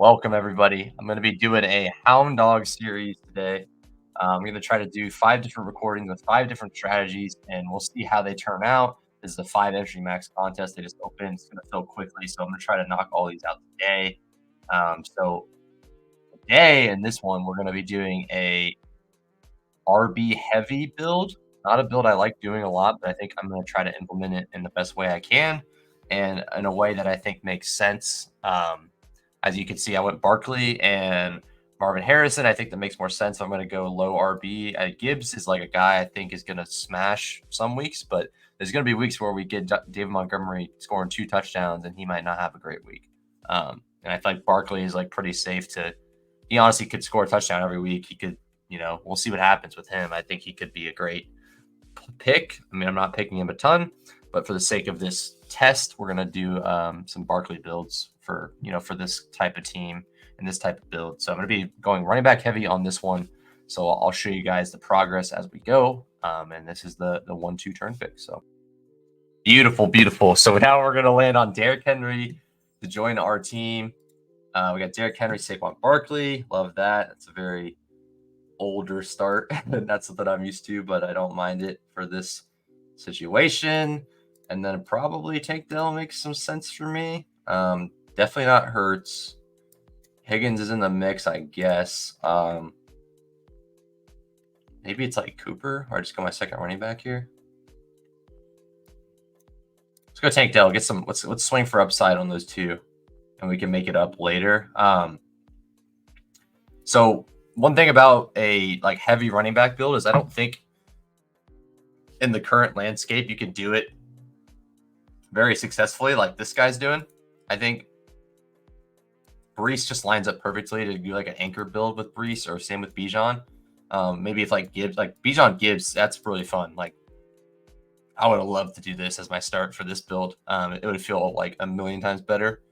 Welcome, everybody. I'm going to be doing a Hound Dog series today. I'm going to try to do 5 different recordings with 5 different strategies, and we'll see how they turn out. This is a 5 entry max contest. They just opened. It's going to fill quickly, so I'm going to try to knock all these out today. So today in this one, we're going to be doing a RB heavy build. Not a build I like doing a lot, but I think I'm going to try to implement it in the best way I can and in a way that I think makes sense. As you can see, I went Barkley and Marvin Harrison. I think that makes more sense. I'm going to go low RB. Gibbs is like a guy I think is going to smash some weeks, but there's going to be weeks where we get David Montgomery scoring 2 touchdowns and he might not have a great week. And I feel like Barkley is like pretty safe to. He honestly could score a touchdown every week. He could, we'll see what happens with him. I think he could be a great pick. I mean, I'm not picking him a ton, but for the sake of this test, we're going to do some Barkley builds for this type of team and this type of build. So I'm going to be going running back heavy on this one. So I'll show you guys the progress as we go. And this is the 1-2 turn pick. So beautiful, beautiful. So now we're going to land on Derrick Henry to join our team. We got Derrick Henry, Saquon Barkley. Love that. That's a very older start. That's something I'm used to, but I don't mind it for this situation. And then probably Tank Dell makes some sense for me. Definitely not Hurts. Higgins is in the mix, I guess. Maybe it's like Cooper, or I just go my second running back here. Let's go Tank Dell. Get some. Let's swing for upside on those two, and we can make it up later. So one thing about a like heavy running back build is I don't think in the current landscape you can do it very successfully like this guy's doing. I think Brees just lines up perfectly to do like an anchor build with Brees, or same with Bijan. Maybe if like Gibbs, like Bijan Gibbs, that's really fun. Like I would have loved to do this as my start for this build. It would feel like a million times better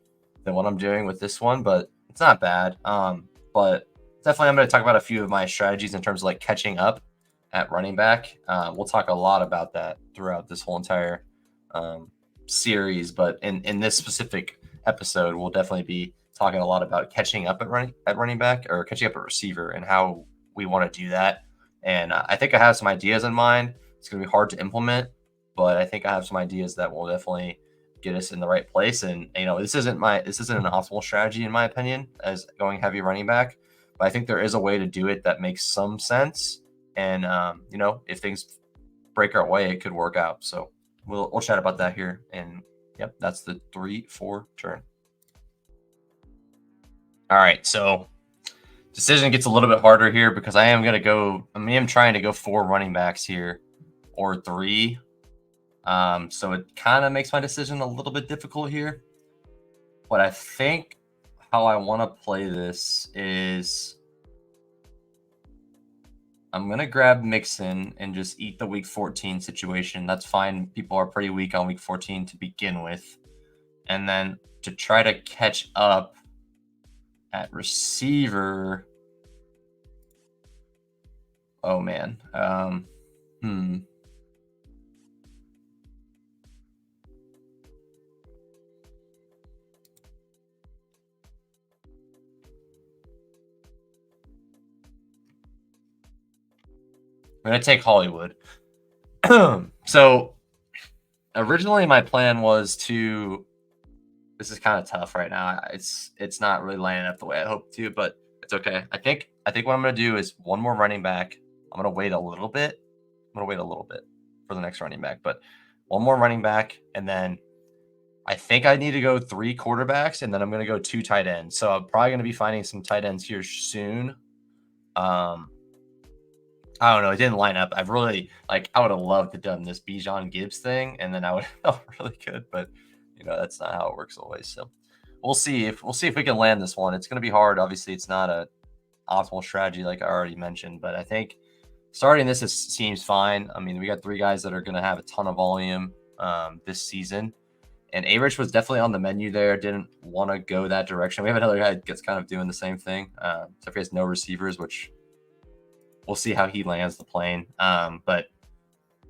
than what I'm doing with this one, but it's not bad. But definitely I'm going to talk about a few of my strategies in terms of like catching up at running back. We'll talk a lot about that throughout this whole entire series, but in this specific episode, we'll definitely be talking a lot about catching up at running back, or catching up at receiver, and how we want to do that. And I think I have some ideas in mind. It's going to be hard to implement, but I think I have some ideas that will definitely get us in the right place. And this isn't an optimal strategy in my opinion as going heavy running back, but I think there is a way to do it that makes some sense. And if things break our way, it could work out. So we'll chat about that here. And yep, that's the 3-4 turn. All right, so decision gets a little bit harder here because I am trying to go 4 running backs here, or 3. So it kind of makes my decision a little bit difficult here. But I think how I want to play this is I'm going to grab Mixon and just eat the week 14 situation. That's fine. People are pretty weak on week 14 to begin with. And then to try to catch up at receiver. Oh, man. I'm going to take Hollywood. So originally my plan was to, this is kind of tough right now. It's not really lining up the way I hoped to, but it's okay. I think what I'm going to do is one more running back. I'm going to wait a little bit. For the next running back, but one more running back. And then I think I need to go 3 quarterbacks, and then I'm going to go 2 tight ends. So I'm probably going to be finding some tight ends here soon. I don't know. It didn't line up. I would have loved to have done this Bijan Gibbs thing, and then I would have felt really good. But that's not how it works always. So we'll see if we can land this one. It's going to be hard. Obviously, it's not a optimal strategy like I already mentioned, but I think starting this seems fine. I mean, we got 3 guys that are going to have a ton of volume this season. And A-Rich was definitely on the menu there. Didn't want to go that direction. We have another guy that's kind of doing the same thing. Except he has no receivers, which we'll see how he lands the plane. But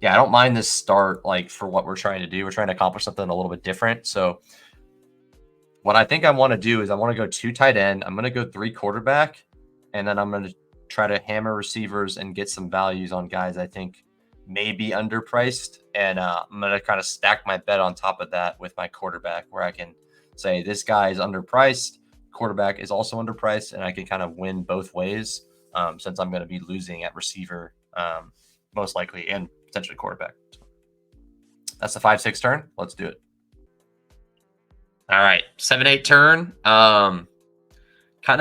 yeah, I don't mind this start, like, for what we're trying to do. We're trying to accomplish something a little bit different. So what I think I want to do is I want to go 2 tight end. I'm going to go 3 quarterback, and then I'm going to try to hammer receivers and get some values on guys I think may be underpriced. And I'm going to kind of stack my bet on top of that with my quarterback, where I can say this guy is underpriced, quarterback is also underpriced, and I can kind of win both ways since I'm going to be losing at receiver most likely and potentially quarterback. That's the 5-6 turn. Let's do it. All right, 7-8 turn. Kind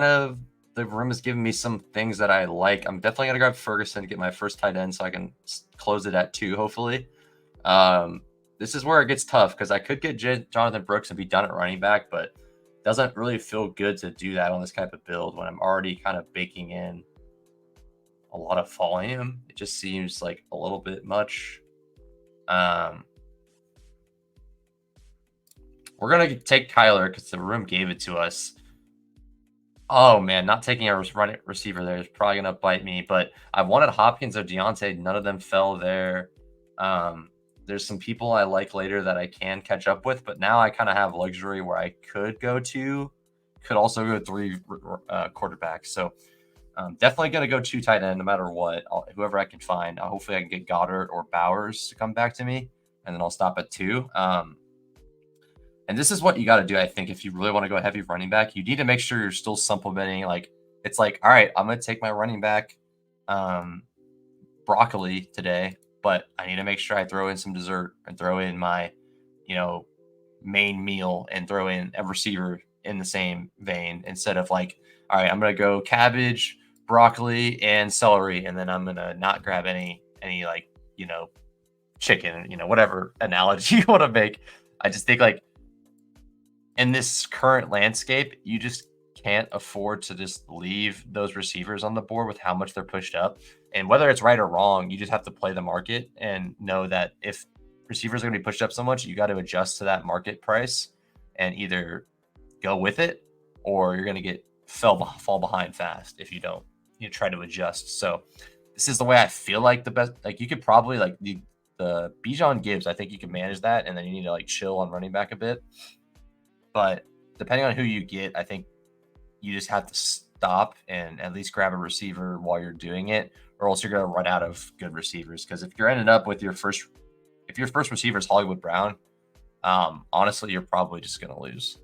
of the room is giving me some things that I like. I'm definitely gonna grab Ferguson to get my first tight end, so I can close it at 2. Hopefully, this is where it gets tough because I could get Jonathan Brooks and be done at running back, but it doesn't really feel good to do that on this type of build when I'm already kind of baking in a lot of volume. It just seems like a little bit much. We're going to take Kyler because the room gave it to us. Oh, man, not taking a receiver there is probably going to bite me. But I wanted Hopkins or Deontay. None of them fell there. There's some people I like later that I can catch up with. But now I kind of have luxury where I could go 2. Could also go 3 quarterbacks. So definitely going to go 2 tight end no matter what. Whoever I can find. Hopefully I can get Goddard or Bowers to come back to me. And then I'll stop at 2. And this is what you got to do, I think, if you really want to go heavy running back. You need to make sure you're still supplementing. Like, it's like, all right, I'm going to take my running back broccoli today, but I need to make sure I throw in some dessert and throw in my, main meal and throw in a receiver in the same vein instead of like, all right, I'm going to go cabbage, broccoli, and celery, and then I'm going to not grab any like, chicken, whatever analogy you want to make. I just think like, in this current landscape, you just can't afford to just leave those receivers on the board with how much they're pushed up. And whether it's right or wrong, you just have to play the market and know that if receivers are going to be pushed up so much, you got to adjust to that market price and either go with it or you're going to get fall behind fast if you don't. You try to adjust. So this is the way I feel like the best. Like you could probably like the Bijan Gibbs. I think you can manage that, and then you need to like chill on running back a bit. But depending on who you get, I think you just have to stop and at least grab a receiver while you're doing it, or else you're going to run out of good receivers. Because if you're ending up with your first receiver is Hollywood Brown, honestly, you're probably just going to lose.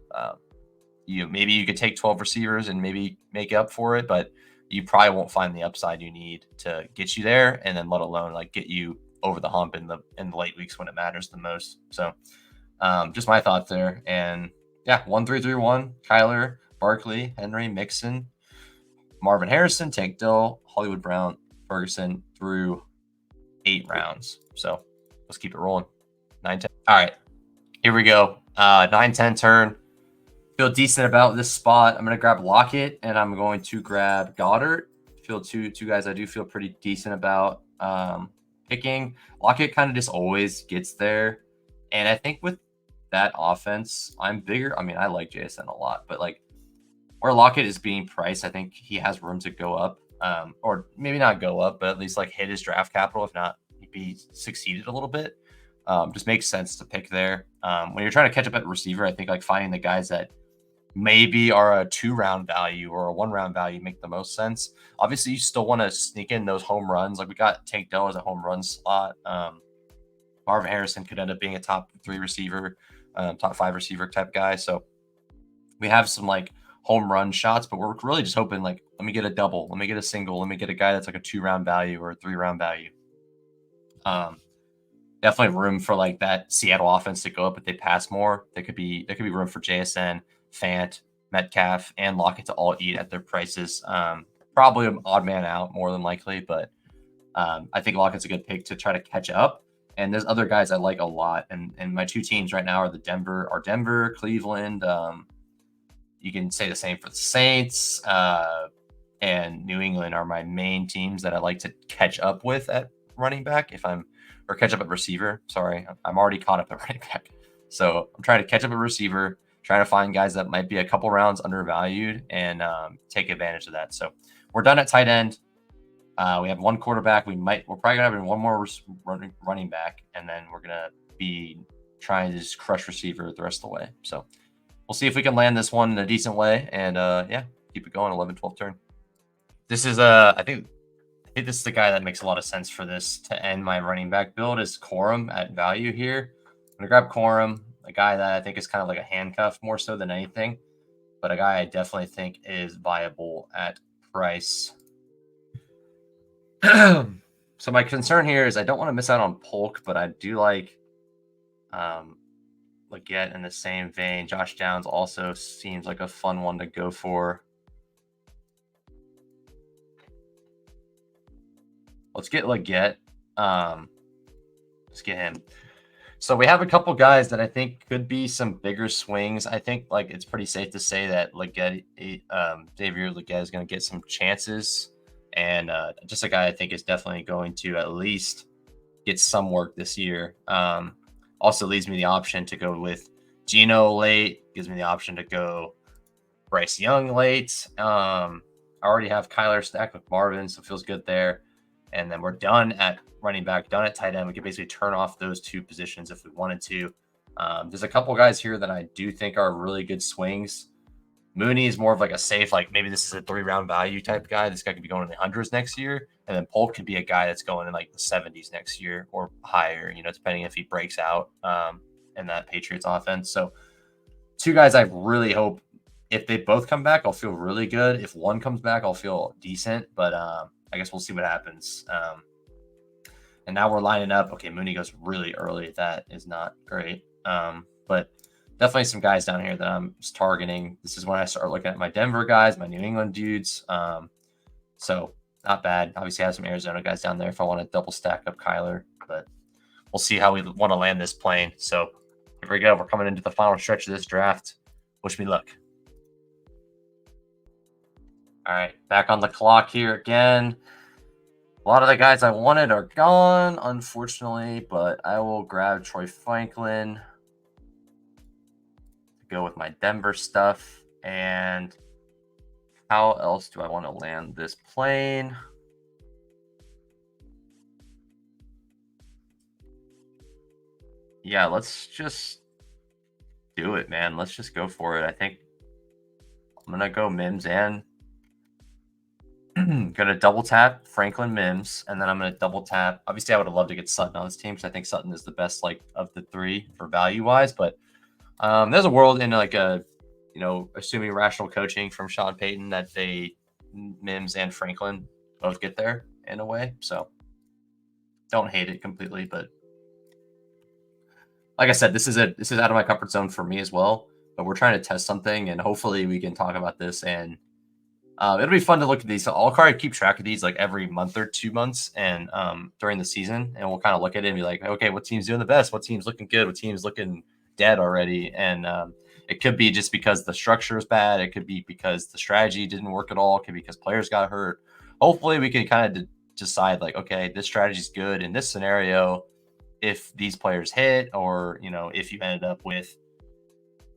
Maybe you could take 12 receivers and maybe make up for it, but you probably won't find the upside you need to get you there, and then let alone like get you over the hump in the late weeks when it matters the most. So, just my thoughts there. And yeah, 1-3-3-1, Kyler, Barkley, Henry, Mixon, Marvin Harrison, Tank Dell, Hollywood Brown, Ferguson through 8 rounds. So let's keep it rolling. 9-10. All right, here we go. 9-10 turn. Feel decent about this spot. I'm going to grab Lockett, and I'm going to grab Goddard. Feel two guys I do feel pretty decent about picking. Lockett kind of just always gets there. And I think with that offense, I'm bigger. I mean, I like JSN a lot, but like where Lockett is being priced, I think he has room to go up, or maybe not go up, but at least like hit his draft capital. If not, he'd be succeeded a little bit. Just makes sense to pick there. When you're trying to catch up at receiver, I think like finding the guys that maybe are a 2-round value or a 1-round value make the most sense. Obviously, you still want to sneak in those home runs. Like we got Tank Dell as a home run slot. Marvin Harrison could end up being a top 3 receiver, top 5 receiver type guy. So we have some like home run shots, but we're really just hoping like, let me get a double, let me get a single, let me get a guy that's like a 2-round value or a 3-round value. Definitely room for like that Seattle offense to go up if they pass more. There could be room for JSN, Fant, Metcalf, and Lockett to all eat at their prices. Probably an odd man out more than likely, but I think Lockett's a good pick to try to catch up. And there's other guys I like a lot. And my 2 teams right now are Denver, Cleveland. You can say the same for the Saints. And New England are my main teams that I like to catch up with at running back or catch up at receiver. Sorry, I'm already caught up at running back. So I'm trying to catch up at receiver, trying to find guys that might be a couple rounds undervalued and take advantage of that. So we're done at tight end. We have 1 quarterback. We're probably gonna have 1 more running back, and then we're gonna be trying to just crush receiver the rest of the way. So we'll see if we can land this one in a decent way, and yeah, keep it going. 11-12 turn. This is I think this is the guy that makes a lot of sense for this to end my running back build is Corum at value here. I'm gonna grab Corum, a guy that I think is kind of like a handcuff more so than anything, but a guy I definitely think is viable at price. So my concern here is I don't want to miss out on Polk, but I do like Leggett in the same vein. Josh Downs also seems like a fun one to go for. Let's get Leggett. Let's get him. So we have a couple guys that I think could be some bigger swings. I think like it's pretty safe to say that Leggett, Xavier Leggett is going to get some chances, and just a guy I think is definitely going to at least get some work this year. Also leaves me the option to go with Gino late. Gives me the option to go Bryce Young late. I already have Kyler stacked with Marvin, so it feels good there. And then we're done at running back, done at tight end. We can basically turn off those two positions if we wanted to. There's a couple guys here that I do think are really good swings. Mooney is more of like a safe, like maybe this is a 3-round value type guy. This guy could be going in the hundreds next year. And then Polk could be a guy that's going in like the 70s next year or higher, depending if he breaks out in that Patriots offense. So two guys I really hope if they both come back, I'll feel really good. If one comes back, I'll feel decent. But I guess we'll see what happens. And now we're lining up. Okay, Mooney goes really early. That is not great. But definitely some guys down here that I'm just targeting. This is when I start looking at my Denver guys, my New England dudes. So not bad. Obviously, I have some Arizona guys down there if I want to double stack up Kyler. But we'll see how we want to land this plane. So here we go. We're coming into the final stretch of this draft. Wish me luck. All right, back on the clock here again. A lot of the guys I wanted are gone, unfortunately, but I will grab Troy Franklin to go with my Denver stuff. And how else do I want to land this plane? Yeah, let's just do it, man. Let's just go for it. I think I'm going to go Mims and going to double tap Franklin Mims, and then I'm going to double tap. Obviously, I would have loved to get Sutton on this team because I think Sutton is the best like of the three for value wise. But there's a world in like a, assuming rational coaching from Sean Payton that they Mims and Franklin both get there in a way. So don't hate it completely, but like I said, this is out of my comfort zone for me as well. But we're trying to test something, and hopefully we can talk about this and. It'll be fun to look at these. So I'll try to keep track of these like every month or 2 months and during the season. And we'll kind of look at it and be like, okay, what team's doing the best? What team's looking good? What team's looking dead already? And it could be just because the structure is bad. It could be because the strategy didn't work at all. It could be because players got hurt. Hopefully we can kind of decide like, okay, this strategy is good in this scenario if these players hit, or, if you ended up with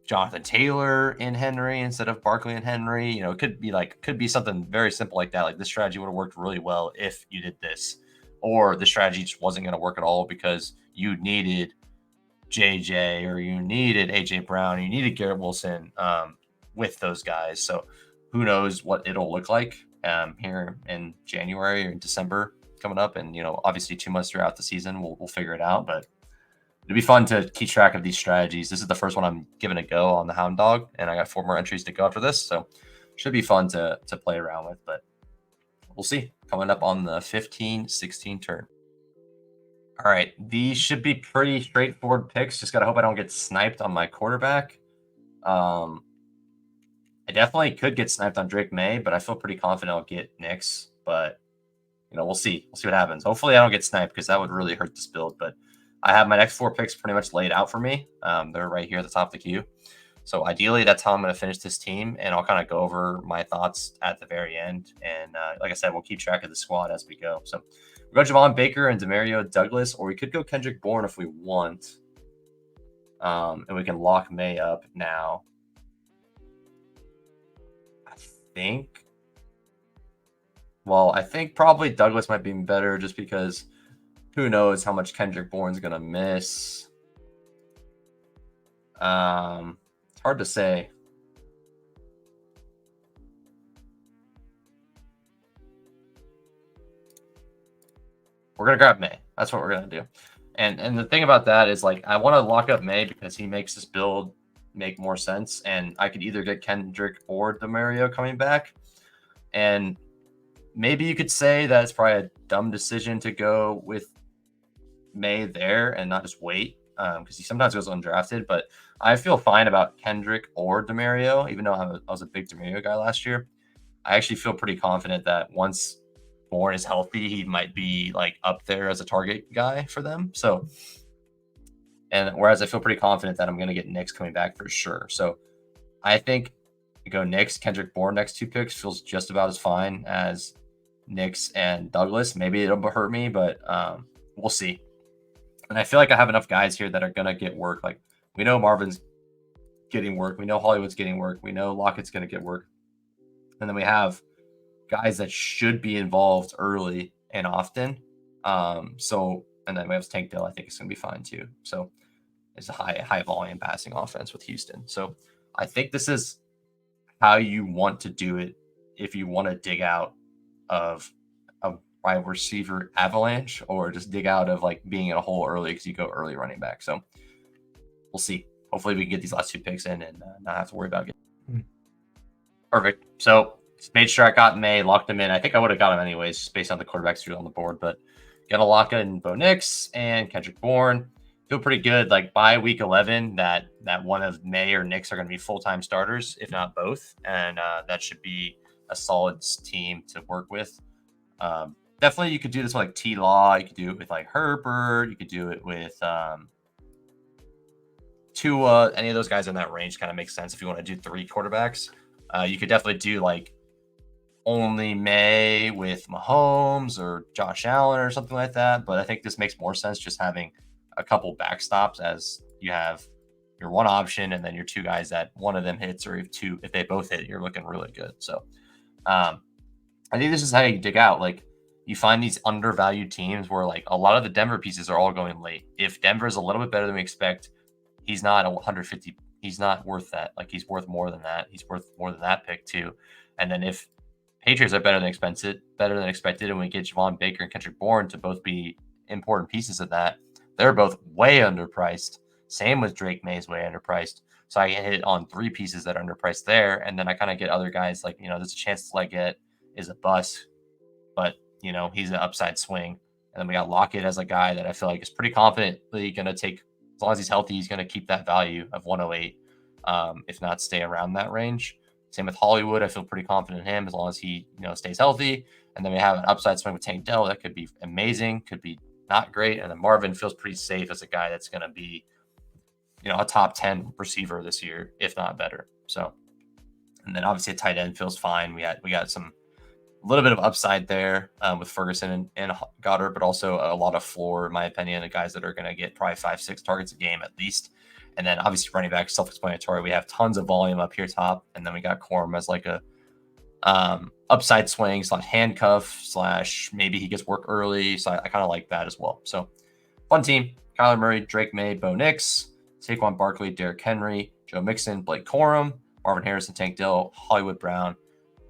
Jonathan Taylor in Henry instead of Barkley and Henry. It could be something very simple like that. Like this strategy would have worked really well if you did this, or the strategy just wasn't going to work at all because you needed JJ or you needed AJ Brown, you needed Garrett Wilson with those guys. So who knows what it'll look like here in January or in December coming up, and obviously 2 months throughout the season we'll figure it out, but. It'd be fun to keep track of these strategies. This is the first one I'm giving a go on the Hound Dog, and I got 4 more entries to go after this, so should be fun to play around with, but we'll see. Coming up on the 15-16 turn. All right, these should be pretty straightforward picks. Just got to hope I don't get sniped on my quarterback. I definitely could get sniped on Drake May, but I feel pretty confident I'll get Knicks, but we'll see. We'll see what happens. Hopefully I don't get sniped because that would really hurt this build, but I have my next 4 picks pretty much laid out for me. They're right here at the top of the queue. So ideally, that's how I'm going to finish this team, and I'll kind of go over my thoughts at the very end. And like I said, we'll keep track of the squad as we go. So we'll go Javon Baker and Demario Douglas, or we could go Kendrick Bourne if we want. And we can lock May up now. I think probably Douglas might be better just because – who knows how much Kendrick Bourne's going to miss. It's hard hard to say. We're gonna grab May. That's what we're gonna do. And the thing about that is like I want to lock up May because he makes this build make more sense, and I could either get Kendrick or Demario coming back, and maybe you could say that it's probably a dumb decision to go with May there and not just wait because he sometimes goes undrafted. But I feel fine about Kendrick or Demario, even though I was a big Demario guy last year. I actually feel pretty confident that once Bourne is healthy, he might be like up there as a target guy for them. So, and whereas I feel pretty confident that I'm going to get Knicks coming back for sure. So I think you go Knicks, Kendrick Bourne next 2 picks feels just about as fine as Knicks and Douglas. Maybe it'll hurt me, but we'll see. And I feel like I have enough guys here that are going to get work. Like we know Marvin's getting work. We know Hollywood's getting work. We know Lockett's going to get work. And then we have guys that should be involved early and often. And then we have Tank Dill. I think it's going to be fine too. So it's a high volume passing offense with Houston. So I think this is how you want to do it if you want to dig out of a wide receiver avalanche or just dig out of like being in a hole early because you go early running back. So we'll see. Hopefully we can get these last 2 picks in and not have to worry about getting. Perfect. So made sure I got May, locked him in. I think I would have got him anyways, just based on the quarterbacks on the board. But got to lock in Bo Nix and Kendrick Bourne. Feel pretty good. Like by week 11, that one of May or Nix are going to be full-time starters, if not both, and that should be a solid team to work with. Definitely, you could do this with like T Law. You could do it with like Herbert. You could do it with Tua. Any of those guys in that range kind of makes sense if you want to do 3 quarterbacks. You could definitely do like only May with Mahomes or Josh Allen or something like that. But I think this makes more sense just having a couple backstops as you have your one option and then your 2 guys that one of them hits, or if they both hit, you're looking really good. So I think this is how you dig out. Like you find these undervalued teams where like a lot of the Denver pieces are all going late. If Denver is a little bit better than we expect, he's not a 150. He's not worth that. Like he's worth more than that. He's worth more than that pick too. And then if Patriots are better than expected, and we get Javon Baker and Kendrick Bourne to both be important pieces of that, they're both way underpriced. Same with Drake May's way underpriced. So I hit on 3 pieces that are underpriced there, and then I kind of get other guys like, there's a chance to get is a bust, but he's an upside swing. And then we got Lockett as a guy that I feel like is pretty confidently going to take, as long as he's healthy, he's going to keep that value of 108, if not stay around that range. Same with Hollywood. I feel pretty confident in him as long as he, stays healthy. And then we have an upside swing with Tank Dell that could be amazing, could be not great. And then Marvin feels pretty safe as a guy that's going to be, a top 10 receiver this year, if not better. So, and then obviously a tight end feels fine. We got some little bit of upside there with Ferguson and Goddard, but also a lot of floor, in my opinion, the guys that are going to get probably 5-6 targets a game at least. And then obviously running back, self-explanatory. We have tons of volume up here top, and then we got Corum as like a upside swing / handcuff / maybe he gets work early. So I kind of like that as well. So fun team. Kyler Murray, Drake May, Bo Nix, Saquon Barkley, Derrick Henry, Joe Mixon, Blake Corum, Marvin Harrison, Tank Dill, Hollywood Brown,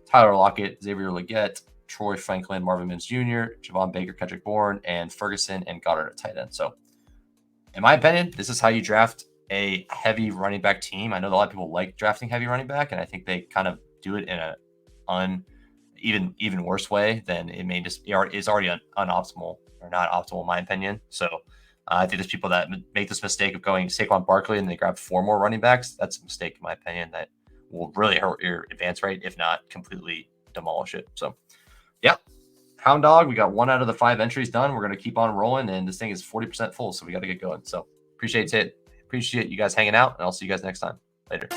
Tyler Lockett, Xavier Legette, Troy Franklin, Marvin Mims Jr., Javon Baker, Kendrick Bourne, and Ferguson and Goddard at tight end. So in my opinion, this is how you draft a heavy running back team. I know a lot of people like drafting heavy running back, and I think they kind of do it in a even worse way than it may just is already unoptimal or not optimal in my opinion. So I think there's people that make this mistake of going Saquon Barkley and they grab 4 more running backs. That's a mistake in my opinion that will really hurt your advance rate, if not completely demolish it. So yeah, Hound Dog, we got 1 out of the 5 entries done. We're going to keep on rolling, and this thing is 40% full, so we got to get going. So appreciate you guys hanging out, and I'll see you guys next time. Later.